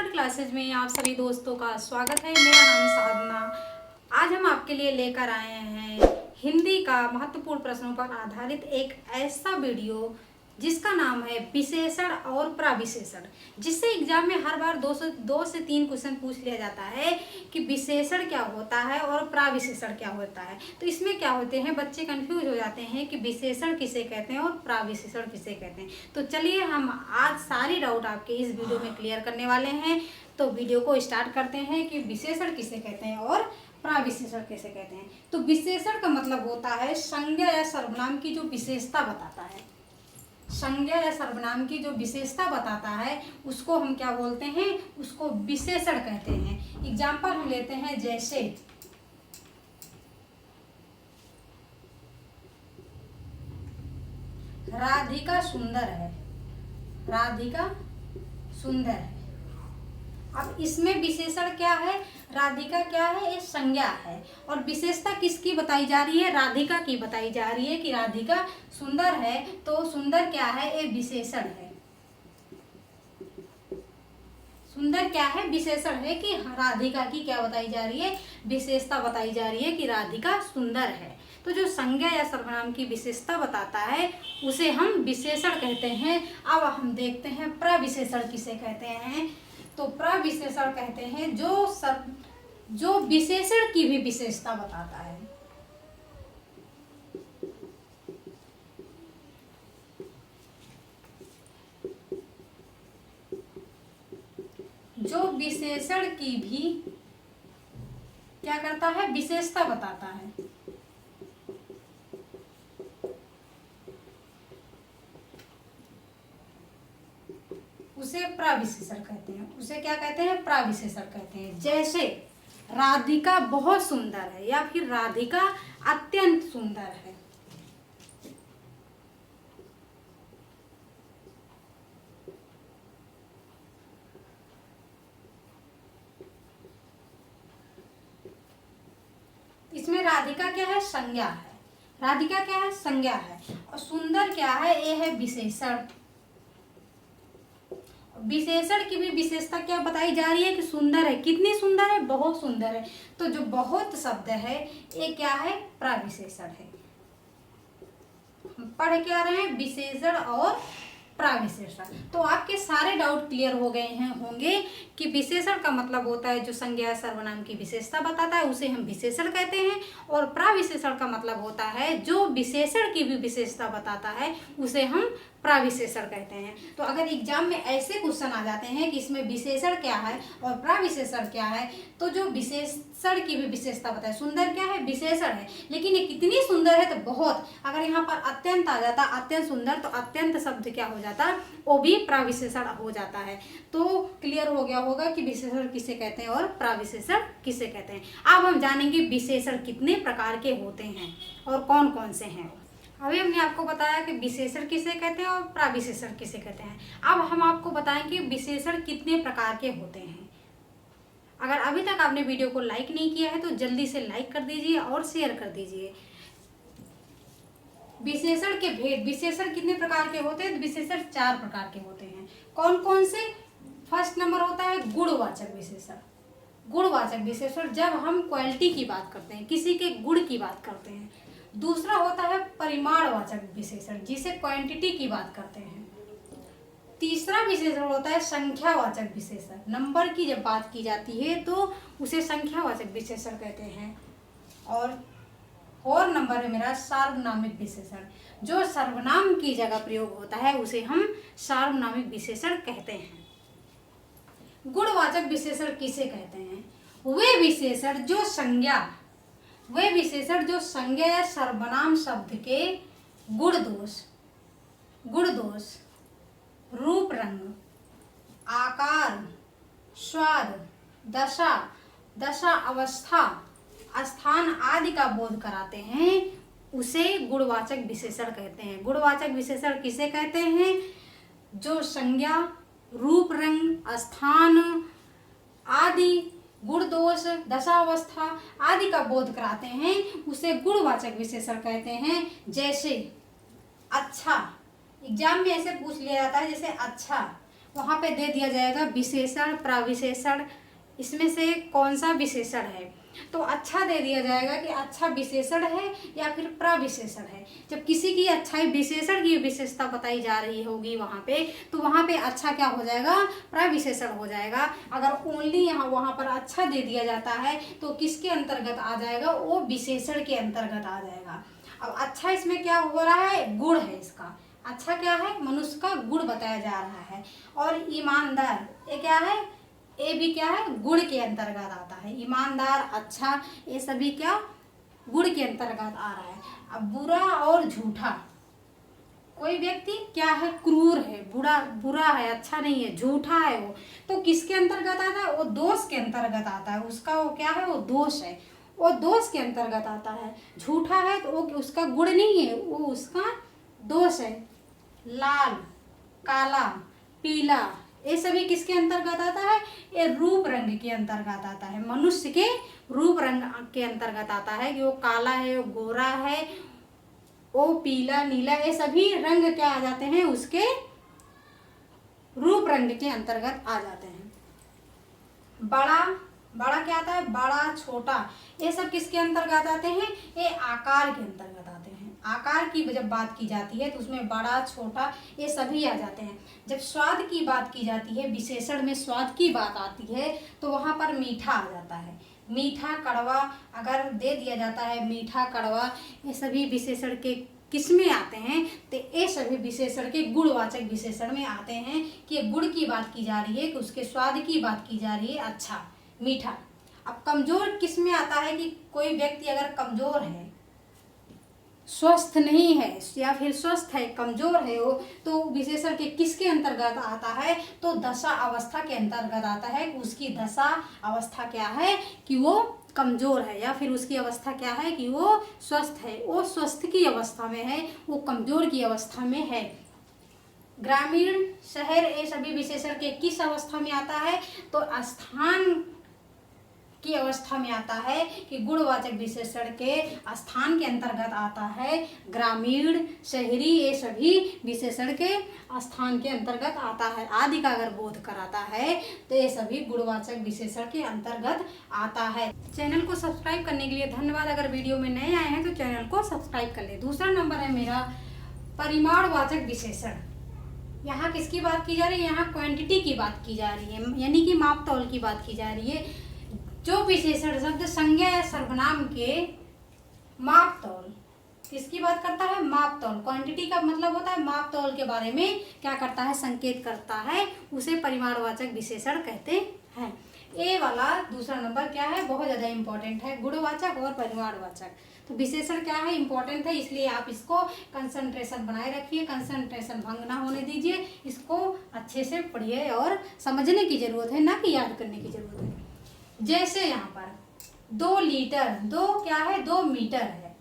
Standard classes में आप सभी दोस्तों का स्वागत है। मेरा नाम साधना। आज हम आपके लिए लेकर आए हैं हिंदी का महत्वपूर्ण प्रश्नों पर आधारित एक ऐसा वीडियो जिसका नाम है विशेषण और प्रविशेषण, जिससे एग्जाम में हर बार दो से तीन क्वेश्चन पूछ लिया जाता है कि विशेषण क्या होता है और प्रविशेषण क्या होता है। तो इसमें क्या होते हैं, बच्चे कंफ्यूज हो जाते हैं कि विशेषण किसे कहते हैं और प्रविशेषण किसे कहते हैं। तो चलिए हम आज सारी डाउट आपके इस वीडियो में क्लियर करने वाले हैं। तो वीडियो को स्टार्ट करते हैं कि विशेषण किसे कहते हैं और प्रविशेषण कैसे कहते हैं। तो विशेषण का मतलब होता है संज्ञा या सर्वनाम की जो विशेषता बताता है। संज्ञा या सर्वनाम की जो विशेषता बताता है उसको हम क्या बोलते हैं, उसको विशेषण कहते हैं। एग्जाम्पल हम लेते हैं, जैसे राधिका सुंदर है। राधिका सुंदर है। अब इसमें विशेषण क्या है, राधिका क्या है, ये संज्ञा है और विशेषता किसकी बताई जा रही है, राधिका की बताई जा रही है कि राधिका सुंदर है। तो सुंदर क्या है, ये विशेषण है। सुंदर क्या है, विशेषण है कि राधिका की क्या बताई जा रही है, विशेषता बताई जा रही है कि राधिका सुंदर है। तो जो संज्ञा या सर्वनाम की विशेषता बताता है उसे हम विशेषण कहते हैं। अब हम देखते हैं प्रविशेषण किसे कहते हैं। तो प्रविशेषण कहते हैं जो विशेषण की भी विशेषता बताता है। जो विशेषण की भी क्या करता है, विशेषता बताता है। उसे प्रविशेषण कहते हैं। उसे क्या कहते हैं, प्रविशेषण कहते हैं। जैसे राधिका बहुत सुंदर है या फिर राधिका अत्यंत सुंदर है। इसमें राधिका क्या है, संज्ञा है। राधिका क्या है, संज्ञा है। और सुंदर क्या है, ये है विशेषण। विशेषण की भी विशेषता क्या बताई जा रही है कि सुंदर है। कितनी सुंदर है, बहुत सुंदर है। तो जो बहुत शब्द है ये क्या है, प्रविशेषण है। हम पढ़ क्या रहे हैं, विशेषण और प्रविशेषण। तो आपके सारे डाउट क्लियर हो गए हैं होंगे कि विशेषण का मतलब होता है जो संज्ञा सर्वनाम की विशेषता बताता है उसे हम विशेषण कहते हैं, और प्रविशेषण का मतलब होता है जो विशेषण की भी विशेषता बताता है उसे हम प्रविशेषण कहते हैं। तो अगर एग्जाम में ऐसे क्वेश्चन आ जाते हैं कि इसमें विशेषण क्या है और प्रविशेषण क्या है, तो जो विशेषण की भी विशेषता बताए, सुंदर क्या है, विशेषण है, लेकिन ये कितनी सुंदर है, तो बहुत। अगर यहाँ पर अत्यंत आ जाता, अत्यंत सुंदर, तो अत्यंत शब्द क्या हो जाता, वो भी प्रविशेषण हो जाता है। तो क्लियर हो गया होगा कि विशेषण किसे कहते हैं और प्रविशेषण किसे कहते हैं। अब हम जानेंगे विशेषण कितने प्रकार के होते हैं और कौन कौन से हैं। अभी हमने आपको बताया कि विशेषण किसे कहते हैं और प्रविशेषण किसे कहते हैं। अब हम आपको बताएंगे विशेषण कितने प्रकार के होते हैं। अगर अभी तक आपने वीडियो को लाइक नहीं किया है तो जल्दी से लाइक कर दीजिए और शेयर कर दीजिए। विशेषण के भेद, विशेषण कितने प्रकार के होते हैं, तो विशेषण 4 प्रकार के होते हैं। कौन कौन से। फर्स्ट नंबर होता है गुणवाचक विशेषण। गुणवाचक विशेषण जब हम क्वालिटी की बात करते हैं, किसी के गुण की बात करते हैं। दूसरा होता है परिमाणवाचक विशेषण, जिसे क्वांटिटी की बात करते हैं। तीसरा विशेषण होता है संख्यावाचक विशेषण, नंबर की जब बात की जाती है तो उसे संख्यावाचक विशेषण कहते हैं। और नंबर है मेरा सार्वनामिक विशेषण, जो सर्वनाम की जगह प्रयोग होता है उसे हम सार्वनामिक विशेषण कहते हैं। गुणवाचक विशेषण किसे कहते हैं, वे विशेषण जो संज्ञा या सर्वनाम शब्द के गुण दोष, रूप रंग, आकार, स्वाद, दशा अवस्था, स्थान आदि का बोध कराते हैं, उसे गुणवाचक विशेषण कहते हैं। गुणवाचक विशेषण किसे कहते हैं, जो संज्ञा, रूप रंग, स्थान आदि, गुण दोष, दशावस्था आदि का बोध कराते हैं, उसे गुणवाचक विशेषण कहते हैं। जैसे अच्छा, एग्जाम में ऐसे पूछ लिया जाता है, जैसे अच्छा, वहाँ पे दे दिया जाएगा विशेषण प्रविशेषण, इसमें से कौन सा विशेषण है। तो अच्छा दे दिया जाएगा कि अच्छा विशेषण है या फिर प्रविशेषण है। जब किसी की अच्छाई विशेषण की विशेषता बताई जा रही होगी वहाँ पे, तो वहाँ पे अच्छा क्या हो जाएगा, प्रविशेषण हो जाएगा। अगर ओनली यहाँ वहाँ पर अच्छा दे दिया जाता है तो किसके अंतर्गत आ जाएगा, वो विशेषण के अंतर्गत आ जाएगा। अब अच्छा इसमें क्या हो रहा है, गुण है इसका। अच्छा क्या है, मनुष्य का गुण बताया जा रहा है। और ईमानदार, ये क्या है, ये भी क्या है, गुण के अंतर्गत आता है। ईमानदार, अच्छा, ये सभी क्या गुण के अंतर्गत आ रहा है। अब बुरा और झूठा, कोई व्यक्ति क्या है, क्रूर है, बुरा है, अच्छा नहीं है, झूठा है वो, तो किसके अंतर्गत आता है, वो दोष के अंतर्गत आता है। उसका वो क्या है, वो दोष है, वो दोष के अंतर्गत आता है। झूठा है तो वो उसका गुण नहीं है, वो उसका दोष है। लाल, काला, पीला, ये सभी किसके अंतर्गत आता है, ये रूप रंग के अंतर्गत आता है। मनुष्य के रूप रंग के अंतर्गत आता है कि वो काला है, वो गोरा है, वो पीला, नीला, ये सभी रंग क्या आ जाते हैं, उसके रूप रंग के अंतर्गत आ जाते हैं। बड़ा क्या आता है, बड़ा, छोटा, ये सब किसके अंतर्गत आते हैं, ये आकार के अंतर्गत आते हैं। आकार की जब बात की जाती है तो उसमें बड़ा, छोटा, ये सभी आ जाते हैं। जब स्वाद की बात की जाती है, विशेषण में स्वाद की बात आती है, तो वहाँ पर मीठा आ जाता है। मीठा, कड़वा अगर दे दिया जाता है, मीठा, कड़वा, ये सभी विशेषण के किस में आते हैं, तो ये सभी विशेषण के गुणवाचक विशेषण में आते हैं कि गुण की बात की जा रही है, कि उसके स्वाद की बात की जा रही है, अच्छा, मीठा। अब कमजोर किस में आता है, कि कोई व्यक्ति अगर कमजोर है, स्वस्थ नहीं है या फिर स्वस्थ है, कमजोर है वो, तो विशेषण के किसके अंतर्गत आता है, तो दशा अवस्था के अंतर्गत आता है। उसकी दशा अवस्था क्या है, कि वो कमजोर है, या फिर उसकी अवस्था क्या है, कि वो स्वस्थ है। वो स्वस्थ की अवस्था में है, वो कमजोर की अवस्था में है। ग्रामीण, शहर, ये सभी विशेषण के किस अवस्था में आता है, तो स्थान की अवस्था में आता है, कि गुणवाचक विशेषण के स्थान के अंतर्गत आता है। ग्रामीण, शहरी, ये सभी विशेषण के स्थान के अंतर्गत आता है। आदि का अगर बोध कराता है तो ये सभी गुणवाचक विशेषण के अंतर्गत आता है। चैनल को सब्सक्राइब करने के लिए धन्यवाद। अगर वीडियो में नए आए हैं तो चैनल को सब्सक्राइब कर ले। दूसरा नंबर है मेरा परिमाणवाचक विशेषण। यहाँ किसकी बात की जा रही है, यहाँ क्वांटिटी की बात की जा रही है, यानी कि माप तौल की बात की जा रही है। जो विशेषण शब्द संज्ञा या सर्वनाम के माप तौल, किसकी बात करता है, माप तौल। क्वांटिटी का मतलब होता है माप तौल के बारे में क्या करता है, संकेत करता है, उसे परिमाणवाचक विशेषण कहते हैं। ये वाला दूसरा नंबर क्या है, बहुत ज़्यादा इंपॉर्टेंट है, गुणवाचक और परिमाणवाचक। तो विशेषण क्या है, इंपॉर्टेंट है, इसलिए आप इसको कंसंट्रेशन बनाए रखिए, कंसंट्रेशन भंग ना होने दीजिए। इसको अच्छे से पढ़िए और समझने की जरूरत है, ना कि याद करने की जरूरत है। जैसे यहाँ पर 2 लीटर, 2 क्या है, 2 मीटर है।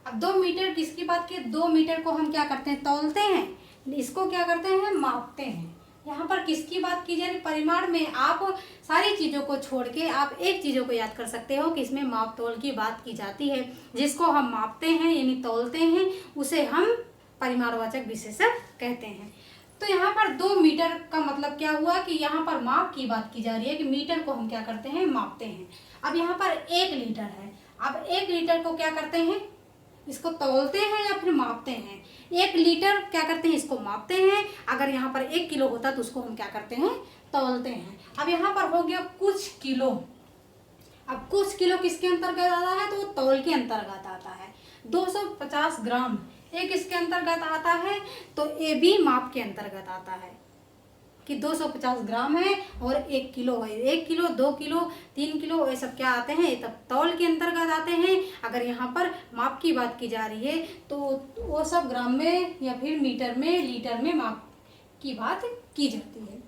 अब 2 मीटर किसकी बात की, 2 मीटर को हम क्या करते हैं, तौलते हैं, इसको क्या करते हैं, मापते हैं। यहाँ पर किसकी बात की जा रही, परिमाण में। आप सारी चीज़ों को छोड़ के आप एक चीज़ों को याद कर सकते हो कि इसमें माप तौल की बात की जाती है। जिसको हम मापते हैं यानी तौलते हैं, उसे हम परिमाणवाचक विशेषण कहते हैं। तो यहाँ पर 2 मीटर का मतलब क्या हुआ, कि यहाँ पर माप की बात की जा रही है, कि मीटर को हम क्या करते हैं, मापते हैं। अब यहाँ पर 1 लीटर है। अब 1 लीटर को क्या करते हैं, इसको तौलते हैं या फिर मापते हैं। 1 लीटर क्या करते हैं, इसको मापते हैं। अगर यहाँ पर 1 किलो होता तो उसको हम क्या करते हैं, तौलते हैं। अब यहाँ पर हो गया कुछ किलो। अब कुछ किलो किसके अंतर्गत आता है, तो तौल के अंतर्गत आता है। 250 ग्राम ये किसके अंतर्गत आता है, तो ये भी माप के अंतर्गत आता है, कि 250 ग्राम है और 1 किलो है। 1 किलो, 2 किलो, 3 किलो, ये सब क्या आते हैं, ये तब तौल के अंतर्गत आते हैं। अगर यहाँ पर माप की बात की जा रही है तो वो सब ग्राम में या फिर मीटर में, लीटर में माप की बात की जाती है।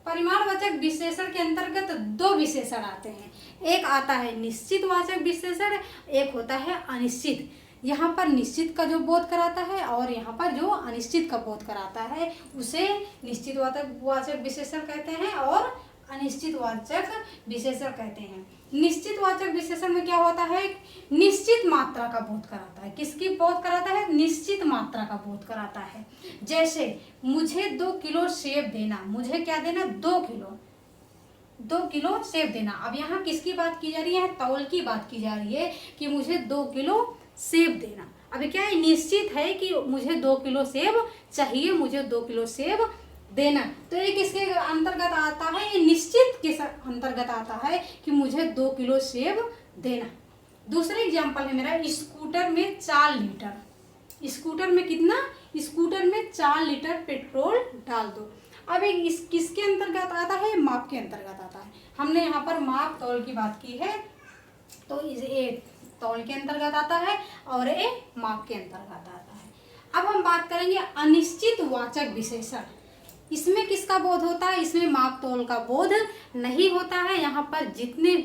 परिमाणवाचक विशेषण के अंतर्गत 2 विशेषण आते हैं। एक आता है निश्चितवाचक विशेषण, एक होता है अनिश्चित। यहाँ पर निश्चित का जो बोध कराता है और यहाँ पर जो अनिश्चित का बोध कराता है, उसे निश्चितवाचक विशेषण कहते हैं और अनिश्चितवाचक विशेषण कहते हैं। निश्चितवाचक विशेषण में क्या होता है, निश्चित मात्रा का बोध कराता है। किसकी बोध कराता है, निश्चित मात्रा का बोध कराता है। जैसे मुझे 2 किलो सेब देना, मुझे क्या देना, 2 किलो सेब देना। अब यहाँ किसकी बात की जा रही है, तौल की बात की जा रही है कि मुझे 2 किलो सेब देना। अभी क्या है, निश्चित है कि मुझे 2 किलो सेब चाहिए, मुझे 2 किलो सेब देना। तो ये किसके अंतर्गत आता है, ये निश्चित के अंतर्गत आता है कि मुझे 2 किलो सेब देना। दूसरा एग्जाम्पल है मेरा, स्कूटर में 4 लीटर, स्कूटर में कितना, स्कूटर में 4 लीटर पेट्रोल डाल दो। अब इस किसके अंतर्गत आता है, माप के अंतर्गत आता है। हमने यहाँ पर माप तौल की बात की है, तो ये तौल के अंतर्गत आता है और ये माप के अंतर्गत आता है। अब हम बात करेंगे अनिश्चितवाचक विशेषण। इसमें किसका बोध होता है, इसमें माप तौल का बोध नहीं होता है। यहाँ पर जितने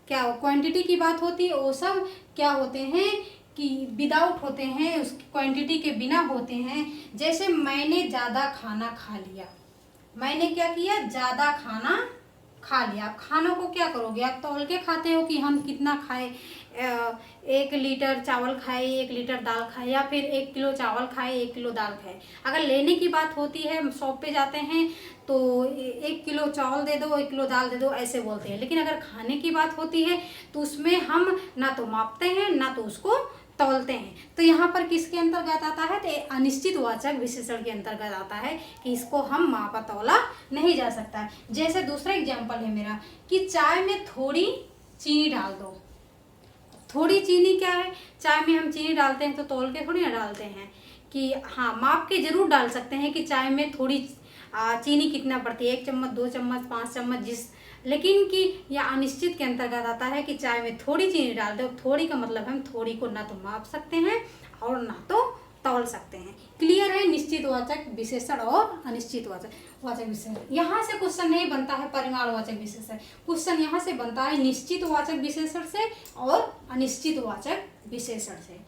क्या क्वांटिटी की बात होती है वो सब क्या होते हैं कि विदाउट होते हैं, उस क्वांटिटी के बिना होते हैं। जैसे मैंने ज़्यादा खाना खा लिया, मैंने क्या किया, ज़्यादा खाना खा लिया। आप खानों को क्या करोगे, आप तौल के खाते हो कि हम कितना खाए, 1 लीटर चावल खाए, 1 लीटर दाल खाए, या फिर 1 किलो चावल खाए, 1 किलो दाल खाए। अगर लेने की बात होती है, शॉप पे जाते हैं तो 1 किलो चावल दे दो, 1 किलो दाल दे दो, ऐसे बोलते हैं। लेकिन अगर खाने की बात होती है तो उसमें हम ना तो मापते हैं ना तो उसको तौलते हैं। तो यहाँ पर किसके अंतर्गत आता है, तो अनिश्चितवाचक विशेषण के अंतर्गत आता है कि इसको हम मापा तौला नहीं जा सकता है। जैसे दूसरा एग्जाम्पल है मेरा कि चाय में थोड़ी चीनी डाल दो। थोड़ी चीनी क्या है, चाय में हम चीनी डालते हैं तो तौल के थोड़ी ना डालते हैं, कि हाँ माप के जरूर डाल सकते हैं कि चाय में थोड़ी चीनी कितना पड़ती है, 1 चम्मच, 2 चम्मच, 5 चम्मच, लेकिन कि यह अनिश्चित के अंतर्गत आता है कि चाय में थोड़ी चीनी डाल दो। थोड़ी का मतलब हम थोड़ी को ना तो माप सकते हैं और ना तो तौल सकते हैं। क्लियर है, निश्चितवाचक विशेषण और अनिश्चितवाचक विशेषण। यहाँ से क्वेश्चन नहीं बनता है परिमाणवाचक विशेषण, क्वेश्चन यहाँ से बनता है निश्चितवाचक विशेषण से और अनिश्चितवाचक विशेषण से।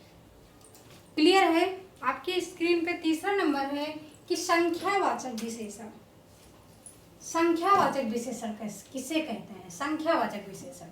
क्लियर है। आपके स्क्रीन पे तीसरा नंबर है कि संख्यावाचक विशेषण। संख्यावाचक विशेषण किसे कहते हैं, संख्यावाचक विशेषण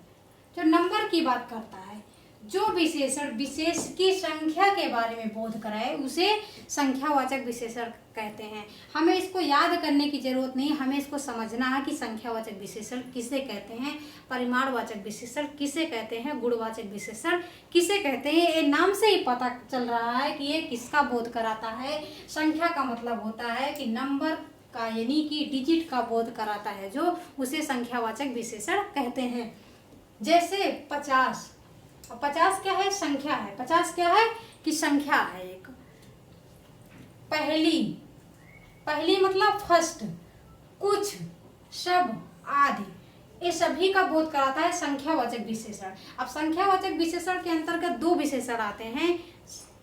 जो नंबर की बात करता है, जो विशेषण विशेष की संख्या के बारे में बोध कराए उसे संख्यावाचक विशेषण कहते हैं। हमें इसको याद करने की जरूरत नहीं, हमें इसको समझना है कि संख्यावाचक विशेषण किसे कहते हैं, परिमाणवाचक विशेषण किसे कहते हैं, गुणवाचक विशेषण किसे कहते हैं। ये नाम से ही पता चल रहा है कि ये किसका बोध कराता है। संख्या का मतलब होता है कि नंबर का, यानी कि डिजिट का बोध कराता है, जो उसे संख्यावाचक विशेषण कहते हैं। जैसे 50, 50 क्या है, संख्या है। 50 क्या है कि संख्या है एक। पहली मतलब फर्स्ट, कुछ, सब, आदि, ये सभी का बोध कराता है संख्यावाचक विशेषण। अब संख्यावाचक विशेषण के अंतर्गत 2 विशेषण आते हैं,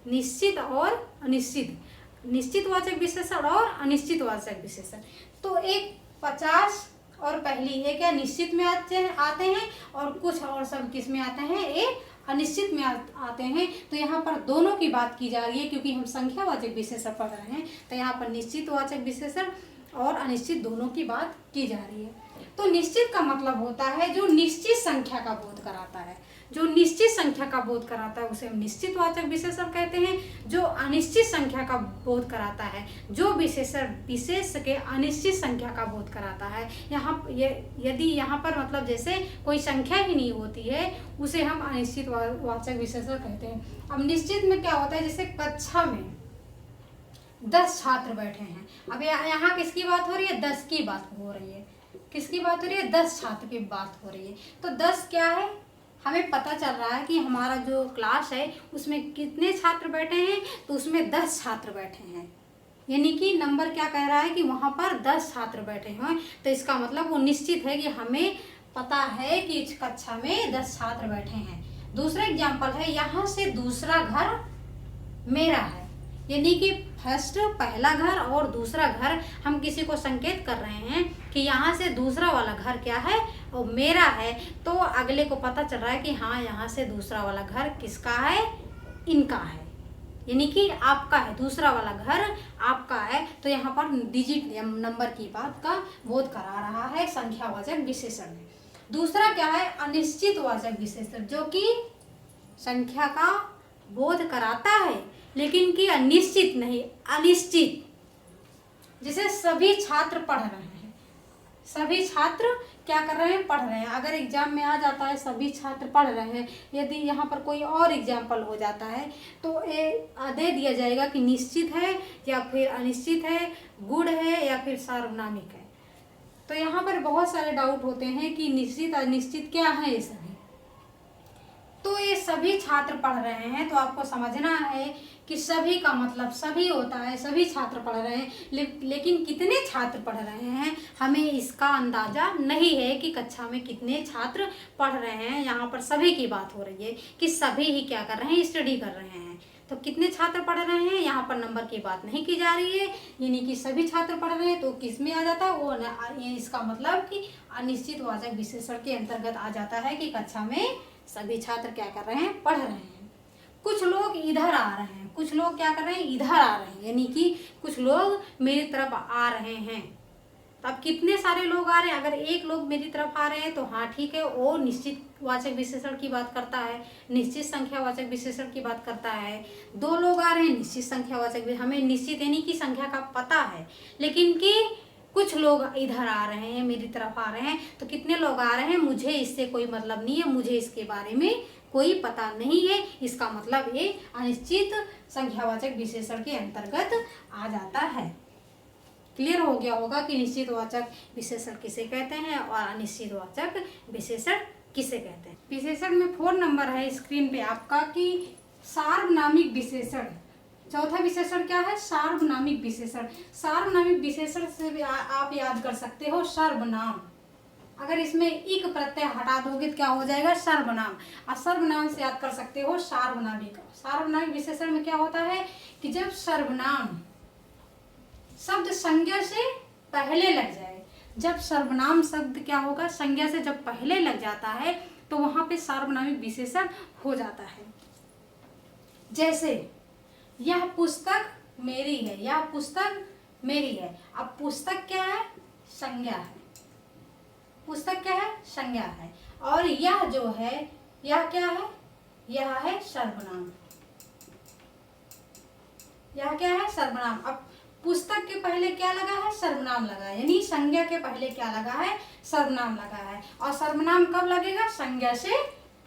निश्चित और अनिश्चित, निश्चितवाचक विशेषण और अनिश्चितवाचक विशेषण। तो एक 50 और पहली ये क्या निश्चित में आते हैं और कुछ और सब किस में आते हैं, ये अनिश्चित में आते हैं। तो यहाँ पर दोनों की बात की जा रही है, क्योंकि हम संख्यावाचक विशेषण पढ़ रहे हैं तो यहाँ पर निश्चितवाचक विशेषण और अनिश्चित दोनों की बात की जा रही है। तो निश्चित का मतलब होता है जो निश्चित संख्या का बोध कराता है, जो निश्चित संख्या का बोध कराता है उसे हम निश्चितवाचक विशेषण कहते हैं। जो अनिश्चित संख्या का बोध कराता है, जो विशेषण विशेष के अनिश्चित संख्या का बोध कराता है, यदि यहाँ पर मतलब जैसे कोई संख्या ही नहीं होती है उसे हम अनिश्चितवाचक विशेषण कहते हैं। अब निश्चित में क्या होता है, जैसे कक्षा में 10 छात्र बैठे हैं। अब यहाँ किसकी बात हो रही है, 10 की बात हो रही है। किसकी बात हो रही है, 10 छात्र की बात हो रही है। तो 10 क्या है, हमें पता चल रहा है कि हमारा जो क्लास है उसमें कितने छात्र बैठे हैं, तो उसमें 10 छात्र बैठे हैं, यानी कि नंबर क्या कह रहा है कि वहाँ पर 10 छात्र बैठे हैं। तो इसका मतलब वो निश्चित है कि हमें पता है कि इस कक्षा में 10 छात्र बैठे हैं। दूसरा एग्जाम्पल है, यहाँ से दूसरा घर मेरा है, यानी कि फर्स्ट पहला घर और दूसरा घर हम किसी को संकेत कर रहे हैं कि यहाँ से दूसरा वाला घर क्या है, वो मेरा है। तो अगले को पता चल रहा है कि हाँ यहाँ से दूसरा वाला घर किसका है, इनका है। यानी कि आपका है, दूसरा वाला घर आपका है, तो यहाँ पर डिजिट या नंबर की बात का बोध करा रहा है संख्यावाचक विशेषण में। दूसरा क्या है, अनिश्चितवाचक विशेषण, जो कि संख्या का बोध कराता है लेकिन कि अनिश्चित नहीं, अनिश्चित। जैसे सभी छात्र पढ़ रहे हैं, सभी छात्र क्या कर रहे हैं, पढ़ रहे हैं। अगर एग्जाम में आ जाता है सभी छात्र पढ़ रहे हैं, यदि यहाँ पर कोई और एग्जाम्पल हो जाता है तो ये दे दिया जाएगा कि निश्चित है या फिर अनिश्चित है, गुण है या फिर सार्वनामिक है। तो यहाँ पर बहुत सारे डाउट होते हैं कि निश्चित अनिश्चित क्या है ये सभी। तो ये सभी छात्र पढ़ रहे हैं, तो आपको समझना है कि सभी का मतलब सभी होता है, सभी छात्र पढ़ रहे हैं, लेकिन कितने छात्र पढ़ रहे हैं हमें इसका अंदाजा नहीं है कि कक्षा में कितने छात्र पढ़ रहे हैं। यहाँ पर सभी की बात हो रही है कि सभी ही क्या कर रहे हैं, स्टडी कर रहे हैं। तो कितने छात्र पढ़ रहे हैं, यहाँ पर नंबर की बात नहीं की जा रही है, यानी कि सभी छात्र पढ़ रहे हैं। तो किस में आ जाता है वो, ये इसका मतलब कि अनिश्चितवाचक विशेषण के अंतर्गत आ जाता है कि कक्षा में सभी छात्र क्या कर रहे हैं, पढ़ रहे हैं। कुछ लोग इधर आ रहे हैं, कुछ लोग क्या कर रहे हैं, इधर आ रहे हैं, यानी कि कुछ लोग मेरी तरफ आ रहे हैं। तो अब कितने सारे लोग आ रहे हैं, अगर एक लोग मेरी तरफ आ रहे हैं तो हाँ ठीक है, वो निश्चित वाचक विशेषण की बात करता है, निश्चित संख्यावाचक विशेषण की बात करता है। दो लोग आ रहे हैं, निश्चित संख्यावाचक, हमें निश्चित यानी कि संख्या का पता है, लेकिन कि कुछ लोग इधर आ रहे हैं, मेरी तरफ आ रहे हैं, तो कितने लोग आ रहे हैं, मुझे इससे कोई मतलब नहीं है, मुझे इसके बारे में कोई पता नहीं है। इसका मतलब ये अनिश्चित संख्यावाचक विशेषण के अंतर्गत आ जाता है। क्लियर हो गया होगा कि निश्चितवाचक विशेषण किसे कहते हैं और अनिश्चितवाचक विशेषण किसे कहते हैं। विशेषण में 4 नंबर है स्क्रीन पे आपका कि सार्वनामिक विशेषण। चौथा विशेषण क्या है, सार्वनामिक विशेषण। सार्वनामिक विशेषण से भी आप याद कर सकते हो सर्वनाम। अगर इसमें इक प्रत्यय हटा दोगे तो क्या हो जाएगा, सर्वनाम। और सर्वनाम से याद कर सकते हो सार्वनामिक। सार्वनामिक विशेषण में क्या होता है कि जब सर्वनाम शब्द संज्ञा से पहले लग जाए, जब सर्वनाम शब्द क्या होगा, संज्ञा से जब पहले लग जाता है तो वहां पे सार्वनामिक विशेषण हो जाता है। जैसे यह पुस्तक मेरी है, यह पुस्तक मेरी है। अब पुस्तक क्या है, संज्ञा है, पुस्तक क्या है, संज्ञा है, और यह जो है यह क्या है, यह है सर्वनाम, यह क्या है, सर्वनाम। अब पुस्तक के पहले क्या लगा है, सर्वनाम लगा है, यानी संज्ञा के पहले क्या लगा है, सर्वनाम लगा है। और सर्वनाम कब लगेगा, संज्ञा से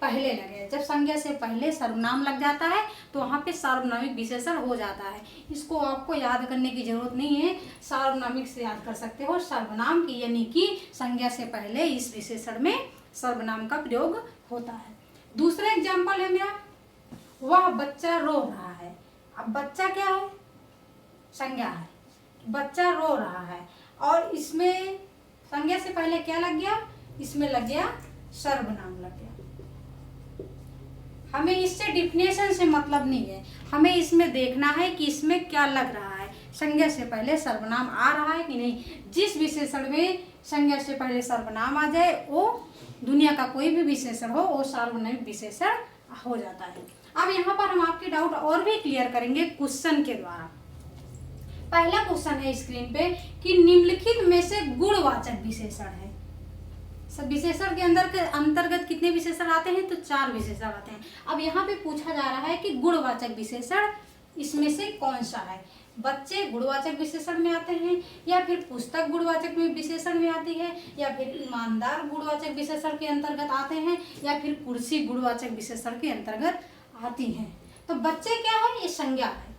पहले लगे। जब संज्ञा से पहले सर्वनाम लग जाता है तो वहाँ पे सार्वनामिक विशेषण हो जाता है। इसको आपको याद करने की जरूरत नहीं है, सार्वनामिक से याद कर सकते हो सर्वनाम की, यानी कि संज्ञा से पहले इस विशेषण में सर्वनाम का प्रयोग होता है। दूसरा एग्जाम्पल है मेरा, वह बच्चा रो रहा है। अब बच्चा क्या है, संज्ञा है, बच्चा रो रहा है, और इसमें संज्ञा से पहले क्या लग गया, इसमें लग गया सर्वनाम लग गया। हमें इससे डिफिनेशन से मतलब नहीं है, हमें इसमें देखना है कि इसमें क्या लग रहा है, संज्ञा से पहले सर्वनाम आ रहा है कि नहीं। जिस विशेषण में संज्ञा से पहले सर्वनाम आ जाए, वो दुनिया का कोई भी विशेषण हो वो सार्वनामिक विशेषण हो जाता है। अब यहाँ पर हम आपके डाउट और भी क्लियर करेंगे क्वेश्चन के द्वारा। पहला क्वेश्चन है स्क्रीन पे कि निम्नलिखित में से गुणवाचक विशेषण है। सब विशेषण के अंतर्गत कितने विशेषण आते हैं, तो 4 विशेषण आते हैं। अब यहाँ पे पूछा जा रहा है कि गुणवाचक विशेषण इसमें से कौन सा है। बच्चे गुणवाचक विशेषण में आते हैं, या फिर पुस्तक गुणवाचक में विशेषण में आती है, या फिर ईमानदार गुणवाचक विशेषण के अंतर्गत आते हैं, या फिर कुर्सी गुणवाचक विशेषण के अंतर्गत आती हैं। तो बच्चे क्या है, ये संज्ञा है,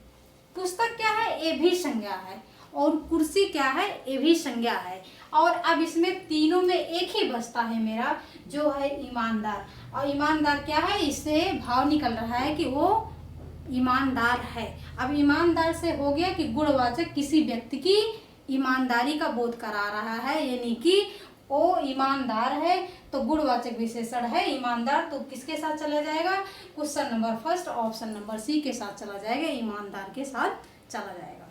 पुस्तक क्या है, ये भी संज्ञा है, और कुर्सी क्या है, ये भी संज्ञा है। और अब इसमें तीनों में एक ही बचता है मेरा, जो है ईमानदार। और ईमानदार क्या है, इससे भाव निकल रहा है कि वो ईमानदार है। अब ईमानदार से हो गया कि गुणवाचक किसी व्यक्ति की ईमानदारी का बोध करा रहा है, यानी कि वो ईमानदार है, तो गुणवाचक विशेषण है ईमानदार। तो किसके साथ चला जाएगा, question number first option number C के साथ चला जाएगा, ईमानदार के साथ चला जाएगा।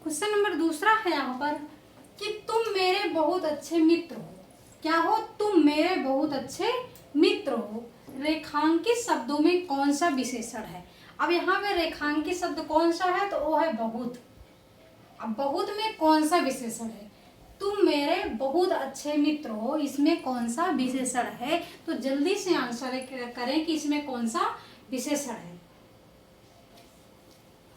क्वेश्चन नंबर दूसरा है यहाँ पर कि तुम मेरे बहुत अच्छे मित्र हो। क्या हो, तुम मेरे बहुत अच्छे मित्र हो। रेखांकित शब्दों में कौन सा विशेषण है। अब यहाँ पे रेखांकित शब्द कौन सा है, तो वो है बहुत। अब बहुत में कौन सा विशेषण है, तुम मेरे बहुत अच्छे मित्र हो, इसमें कौन सा विशेषण है, तो जल्दी से आंसर करें कि इसमें कौन सा विशेषण है।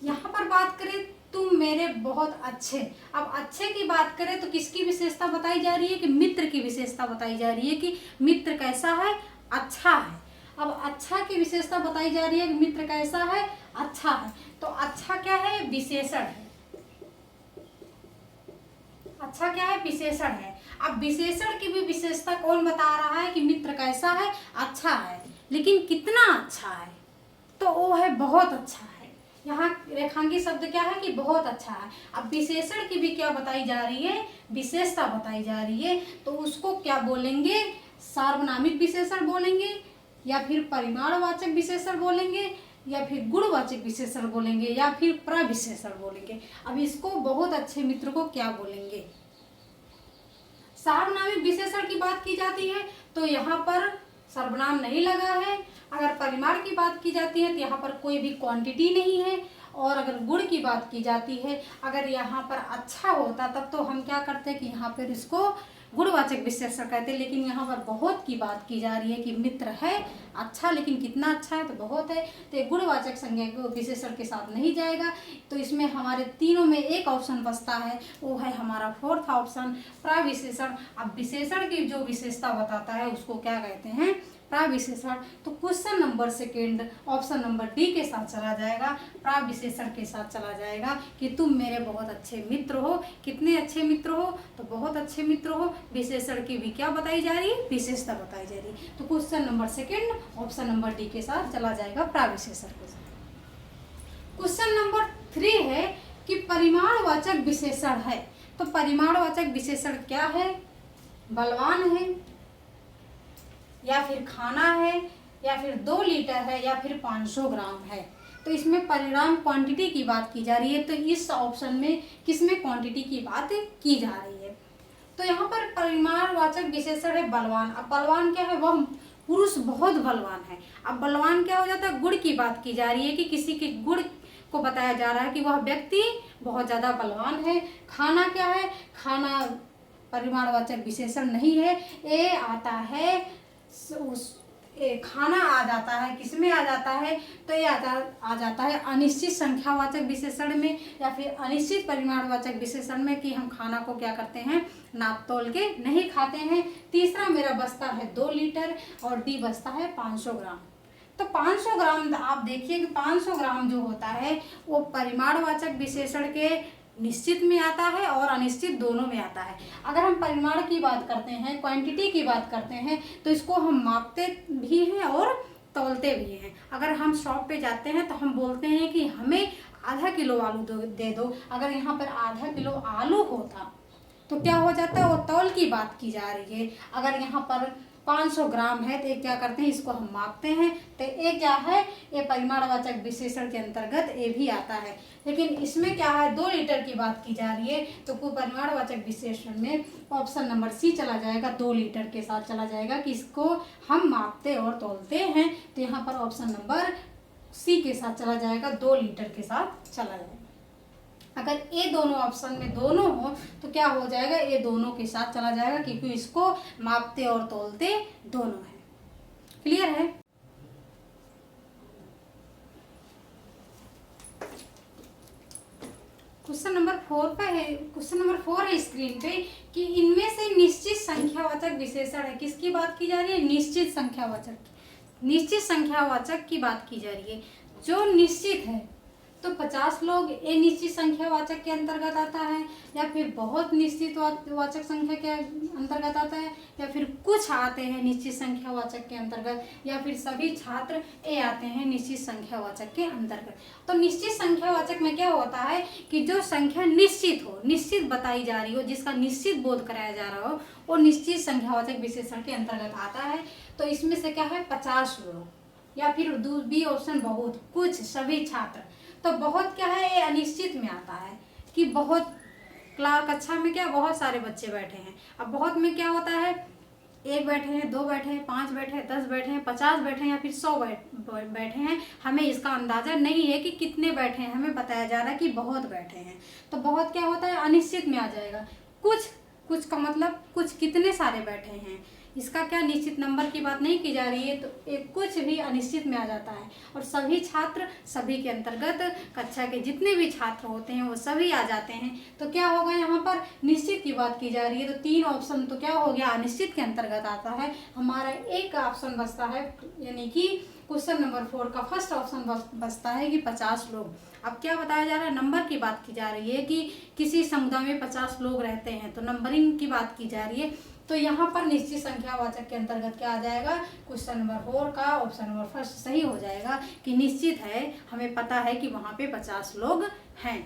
यहाँ पर बात करें तुम मेरे बहुत अच्छे, अब अच्छे की बात करें तो किसकी विशेषता बताई जा रही है, कि मित्र की विशेषता बताई जा रही है कि मित्र कैसा है, अच्छा है। अब अच्छा की विशेषता बताई जा रही है कि मित्र कैसा है, अच्छा है। तो अच्छा क्या है, विशेषण है। अच्छा क्या है, विशेषण है। अब विशेषण की भी विशेषता कौन बता रहा है कि मित्र कैसा है, अच्छा है, लेकिन कितना अच्छा है, तो वो है बहुत अच्छा है। यहाँ रेखांकित शब्द क्या है कि बहुत अच्छा है। अब विशेषण की भी क्या बताई जा रही है, विशेषता बताई जा रही है, तो उसको क्या बोलेंगे, सार्वनामिक विशेषण बोलेंगे, या फिर परिमाणवाचक विशेषण बोलेंगे, या फिर गुणवाचक विशेषण बोलेंगे, या फिर प्रविशेषण बोलेंगे। अब इसको बहुत अच्छे मित्र को क्या बोलेंगे। सार्वनामिक विशेषण की बात की जाती है तो यहाँ पर सर्वनाम नहीं लगा है। अगर परिमाण की बात की जाती है तो यहाँ पर कोई भी क्वांटिटी नहीं है। और अगर गुण की बात की जाती है, अगर यहाँ पर अच्छा होता तब तो हम क्या करते हैं कि यहाँ पर इसको गुणवाचक विशेषण कहते हैं, लेकिन यहाँ पर बहुत की बात की जा रही है कि मित्र है अच्छा, लेकिन कितना अच्छा है, तो बहुत है, तो ये गुणवाचक संज्ञा को विशेषण के साथ नहीं जाएगा। तो इसमें हमारे तीनों में एक ऑप्शन बचता है, वो है हमारा फोर्थ ऑप्शन, प्रविशेषण। अब विशेषण की जो विशेषता बताता है उसको क्या कहते हैं, प्रविशेषण। तो question number second option number D के साथ चला जाएगा, प्रविशेषण के साथ चला जाएगा कि तुम मेरे बहुत अच्छे मित्र हो। कितने अच्छे मित्र हो, तो बहुत अच्छे मित्र हो। विशेषण की भी क्या बताई जा रही है, विशेषता बताई जा रही है। तो question number second option number D के साथ चला जाएगा, प्रविशेषण के साथ। क्वेश्चन नंबर 3 है कि परिमाणवाचक विशेषण है। तो परिमाणवाचक विशेषण क्या है, बलवान है, या फिर खाना है, या फिर 2 लीटर है, या फिर 500 ग्राम है। तो इसमें परिणाम क्वांटिटी की बात की जा रही है, तो इस ऑप्शन में किसमें क्वांटिटी की बात की जा रही है। तो यहाँ पर परिमाणवाचक विशेषण है बलवान। अब बलवान क्या है, वह पुरुष बहुत बलवान है। अब बलवान क्या हो जाता है, गुण की बात की जा रही है कि किसी के गुण को बताया जा रहा है कि वह व्यक्ति बहुत ज्यादा बलवान है। खाना क्या है, खाना परिमाणवाचक विशेषण नहीं है, ये आता है खाना आ जाता है, किसमें आ जाता है, तो ये आ जाता है अनिश्चित संख्यावाचक विशेषण में, या फिर अनिश्चित परिमाणवाचक विशेषण में कि हम खाना को क्या करते हैं, नाप तोल के नहीं खाते हैं। तीसरा मेरा बचता है 2 लीटर और डी बचता है 500 ग्राम। तो 500 ग्राम आप देखिए कि 500 ग्राम जो होता है वो परिमाणवाचक विशेषण के निश्चित में आता है और अनिश्चित दोनों में आता है। अगर हम परिमाण की बात करते हैं, क्वांटिटी की बात करते हैं, तो इसको हम मापते भी हैं और तौलते भी हैं। अगर हम शॉप पे जाते हैं तो हम बोलते हैं कि हमें आधा किलो आलू दे दो। अगर यहाँ पर आधा किलो आलू होता तो क्या हो जाता है, वो तौल की बात की जा रही है। अगर यहाँ पर 500 ग्राम है तो ये क्या करते हैं, इसको हम मापते हैं, तो ये क्या है, ये परिमाणवाचक विशेषण के अंतर्गत ये भी आता है। लेकिन इसमें क्या है, 2 लीटर की बात की जा रही है, तो कोई परिमाणवाचक विशेषण में ऑप्शन नंबर सी चला जाएगा, 2 लीटर के साथ चला जाएगा कि इसको हम मापते और तौलते हैं। तो यहाँ पर ऑप्शन नंबर सी के साथ चला जाएगा, 2 लीटर के साथ चला जाएगा। अगर ये दोनों ऑप्शन में दोनों हो तो क्या हो जाएगा, ये दोनों के साथ चला जाएगा क्योंकि इसको मापते और तौलते दोनों है। क्लियर है। क्वेश्चन नंबर 4 पे है, क्वेश्चन नंबर 4 है स्क्रीन पे कि इनमें से निश्चित संख्यावाचक विशेषण है। किसकी बात की जा रही है, निश्चित संख्यावाचक, निश्चित संख्यावाचक की बात की जा रही है। जो निश्चित है तो 50 लोग ये निश्चित संख्यावाचक के अंतर्गत आता है, या फिर बहुत निश्चित वाचक संख्या के अंतर्गत आता है, या फिर कुछ आते हैं निश्चित संख्यावाचक के अंतर्गत, या फिर सभी छात्र ये आते हैं निश्चित संख्यावाचक के अंतर्गत। तो निश्चित संख्यावाचक में क्या होता है कि जो संख्या निश्चित हो, निश्चित बताई जा रही हो, जिसका निश्चित बोध कराया जा रहा हो, वो निश्चित संख्यावाचक विशेषण के अंतर्गत आता है। तो इसमें से क्या है, 50 लोग, या फिर बी ऑप्शन बहुत, कुछ, सभी छात्र। तो बहुत क्या है, ये अनिश्चित में आता है कि बहुत कक्षा में क्या बहुत सारे बच्चे बैठे हैं। अब बहुत में क्या होता है, एक बैठे हैं, 2 बैठे हैं, 5 बैठे हैं, 10 बैठे हैं, 50 बैठे हैं या फिर 100 बैठे हैं, हमें इसका अंदाजा नहीं है कि कितने बैठे हैं। हमें बताया जा रहा है कि बहुत बैठे हैं। तो बहुत क्या होता है, अनिश्चित में आ जाएगा। कुछ का मतलब कुछ कितने सारे बैठे हैं, इसका क्या निश्चित नंबर की बात नहीं की जा रही है। तो एक कुछ भी अनिश्चित में आ जाता है। और सभी छात्र, सभी के अंतर्गत कक्षा के जितने भी छात्र होते हैं वो सभी आ जाते हैं। तो क्या होगा, यहाँ पर निश्चित की बात की जा रही है। तो 3 ऑप्शन तो क्या हो गया, अनिश्चित के अंतर्गत आता है। हमारा एक ऑप्शन बचता है, यानी कि क्वेश्चन नंबर 4 का फर्स्ट ऑप्शन बचता है कि 50 लोग। अब क्या बताया जा रहा है, नंबर की बात की जा रही है कि किसी समुदाय में 50 लोग रहते हैं, तो नंबरिंग की बात की जा रही है। तो यहाँ पर निश्चित संख्यावाचक के अंतर्गत क्या आ जाएगा, क्वेश्चन नंबर 4 का ऑप्शन नंबर फर्स्ट सही हो जाएगा कि निश्चित है, हमें पता है कि वहाँ पे 50 लोग हैं।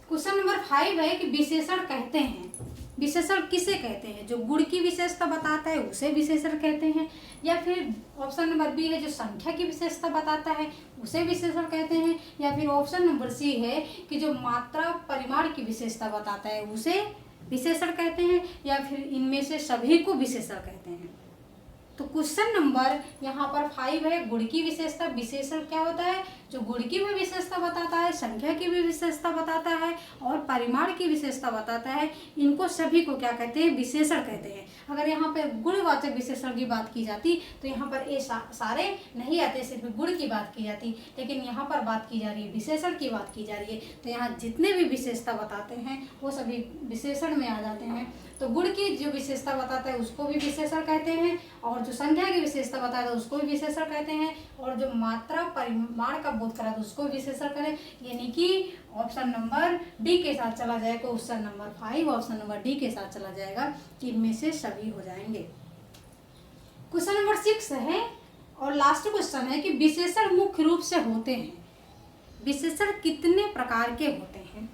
क्वेश्चन नंबर 5 है कि विशेषण कहते हैं। विशेषण किसे कहते हैं, जो गुण की विशेषता बताता है उसे विशेषण कहते हैं, या फिर ऑप्शन नंबर बी है जो संख्या की विशेषता बताता है उसे विशेषण कहते हैं, या फिर ऑप्शन नंबर सी है कि जो मात्रा परिमाण की विशेषता बताता है उसे विशेषण कहते हैं, या फिर इनमें से सभी को विशेषण कहते हैं। तो क्वेश्चन नंबर यहाँ पर 5 है, गुण की विशेषता। विशेषण क्या होता है, जो गुण की भी विशेषता बताता है, संख्या की भी विशेषता बताता है और परिमाण की विशेषता बताता है। इनको सभी को क्या कहते हैं, विशेषण कहते हैं। अगर यहाँ पर गुणवाचक विशेषण की बात की जाती तो यहाँ पर ये सारे नहीं आते, सिर्फ गुण की बात की जाती, लेकिन यहाँ पर बात की जा रही है विशेषण की बात की जा रही है। तो यहाँ जितने भी विशेषता बताते हैं वो सभी विशेषण में आ जाते हैं। तो गुण की जो विशेषता बताता है उसको भी विशेषण कहते हैं, और जो संख्या की विशेषता बताता है उसको भी विशेषण कहते हैं, और जो मात्रा परिमाण का बोध कराता है उसको विशेषण कहते हैं। यानी कि ऑप्शन नंबर डी के साथ चला जाएगा, question number 5 option number D के साथ चला जाएगा कि इनमें से सभी हो जाएंगे। क्वेश्चन नंबर 6 है और लास्ट क्वेश्चन है कि विशेषण मुख्य रूप से होते हैं। विशेषण कितने प्रकार के होते हैं,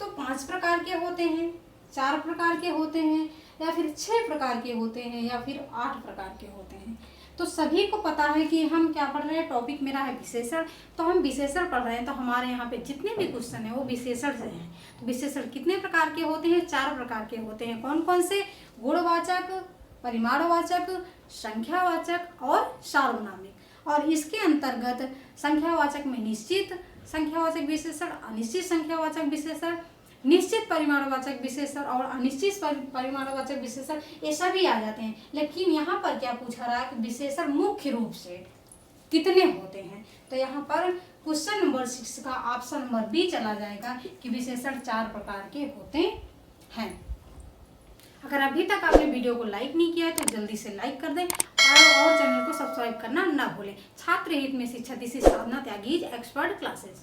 तो 5 प्रकार के होते हैं, 4 प्रकार के होते हैं, या फिर 6 प्रकार के होते हैं, या फिर 8 प्रकार के होते हैं। तो सभी को पता है कि हम क्या पढ़ रहे हैं, टॉपिक मेरा है विशेषण। तो हम विशेषण पढ़ रहे हैं, तो हमारे यहाँ पे जितने भी क्वेश्चन है वो विशेषण से हैं। तो विशेषण कितने प्रकार के होते हैं, 4 प्रकार के होते हैं। कौन कौन से, गुणवाचक, परिमाणवाचक, संख्यावाचक और सार्वनामिक। और इसके अंतर्गत संख्यावाचक में निश्चित संख्यावाचक विशेषण, अनिश्चित संख्यावाचक विशेषण, निश्चित परिमाणवाचक विशेषण और अनिश्चित परिमाणवाचक विशेषण, ये सभी आ जाते हैं। लेकिन यहाँ पर क्या पूछा रहा है कि विशेषण मुख्य रूप से कितने होते हैं। तो यहाँ पर क्वेश्चन नंबर 6 का ऑप्शन नंबर बी चला जाएगा कि विशेषण 4 प्रकार के होते हैं। अगर अभी तक आपने वीडियो को लाइक नहीं किया है तो जल्दी से लाइक कर दें और चैनल को सब्सक्राइब करना ना भूलें। छात्र हित में शिक्षा, this is Sadhana Tyagi's, expert classes.